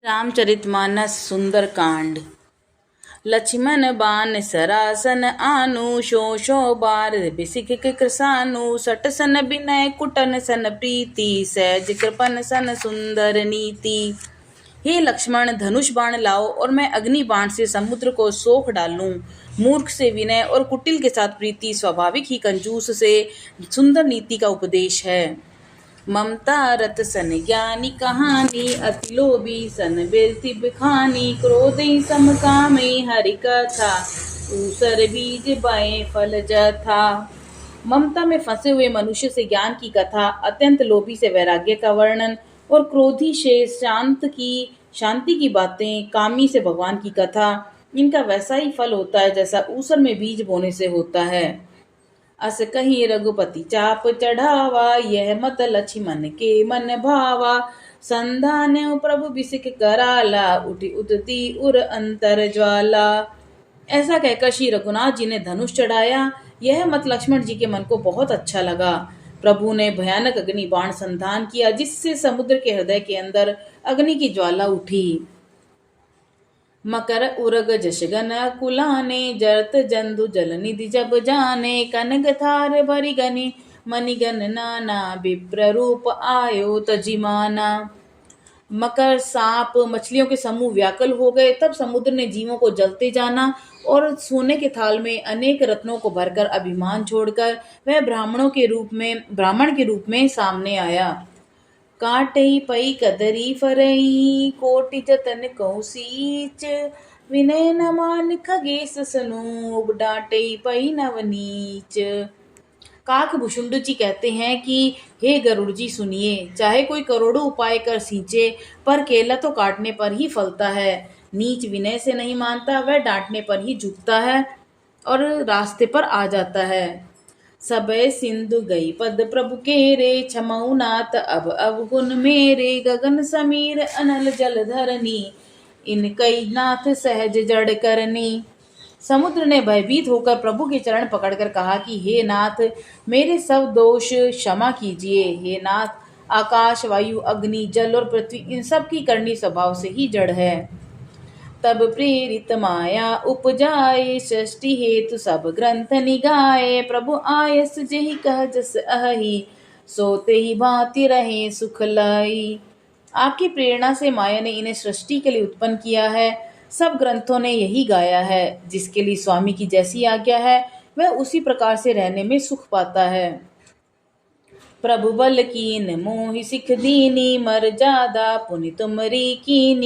रामचरितमानस सुंदरकांड। लक्ष्मण बान सरासन आनु, show show बार बिसिख कृसानु, सट सन बिनय कुटन सन प्रीति, सहज कृपन सन सुंदर नीति। हे लक्ष्मण, धनुष बाण लाओ और मैं अग्नि बाण से समुद्र को सोख डालूं। मूर्ख से विनय और कुटिल के साथ प्रीति स्वाभाविक ही कंजूस से सुंदर नीति का उपदेश है। ममता रत सन ज्ञानी कहानी, अति लोभी सन बिरति बिखानी, क्रोधि समकामी हरि कथा, ऊसर बीज बये फल जथा। ममता में फंसे हुए मनुष्य से ज्ञान की कथा, अत्यंत लोभी से वैराग्य का वर्णन और क्रोधी से शांति की बातें, कामी से भगवान की कथा, इनका वैसा ही फल होता है जैसा ऊसर में बीज बोने से होता है। अस कहीं रघुपति चाप चढ़ावा, यह मत लक्ष्मण के मन भावा, संधान्य प्रभु बिसिक कराला, उठी उठती उर अंतर ज्वाला। ऐसा कहकर श्री रघुनाथ जी ने धनुष चढ़ाया। यह मत लक्ष्मण जी के मन को बहुत अच्छा लगा। प्रभु ने भयानक अग्नि बाण संधान किया, जिससे समुद्र के हृदय के अंदर अग्नि की ज्वाला उठी। मकर उरग जशगन कुलाने, जरत जंधु जल निधि जब जाने, कनक थार भरी गनि मणिगन नाना, विप्र रूप आयो तजिमाना। मकर सांप मछलियों के समूह व्याकुल हो गए। तब समुद्र ने जीवों को जलते जाना और सोने के थाल में अनेक रत्नों को भरकर अभिमान छोड़कर वह ब्राह्मण के रूप में सामने आया। काटई पई कदरी फरई, कोटि जतन कौसीच, विनय न मान खगेश सनूप, डांटई पई नवनीच। काक भुषुंड जी कहते हैं कि हे गरुड़ जी सुनिए, चाहे कोई करोड़ों उपाय कर सींचे, पर केला तो काटने पर ही फलता है। नीच विनय से नहीं मानता, वह डांटने पर ही झुकता है और रास्ते पर आ जाता है। सबय सिंधु गई पद प्रभु केरे, क्षमऊ नाथ अब अवगुण मेरे, गगन समीर अनल जल धरनी, इन कई नाथ सहज जड़ करनी। समुद्र ने भयभीत होकर प्रभु के चरण पकड़कर कहा कि हे नाथ, मेरे सब दोष क्षमा कीजिए। हे नाथ, आकाश वायु अग्नि जल और पृथ्वी इन सब की करनी स्वभाव से ही जड़ है। तब प्रेरित माया उपजाए, सृष्टि हेतु सब ग्रंथ निगाए, प्रभु आयस जेहि कह जस अहि, सोते ही भांति रहे सुख लाई। आपकी प्रेरणा से माया ने इन्हें सृष्टि के लिए उत्पन्न किया है। सब ग्रंथों ने यही गाया है। जिसके लिए स्वामी की जैसी आज्ञा है, वह उसी प्रकार से रहने में सुख पाता है। प्रभु बल कीन मोहि सिख दीनी, मर जादा पुनि तुमरी कीनी।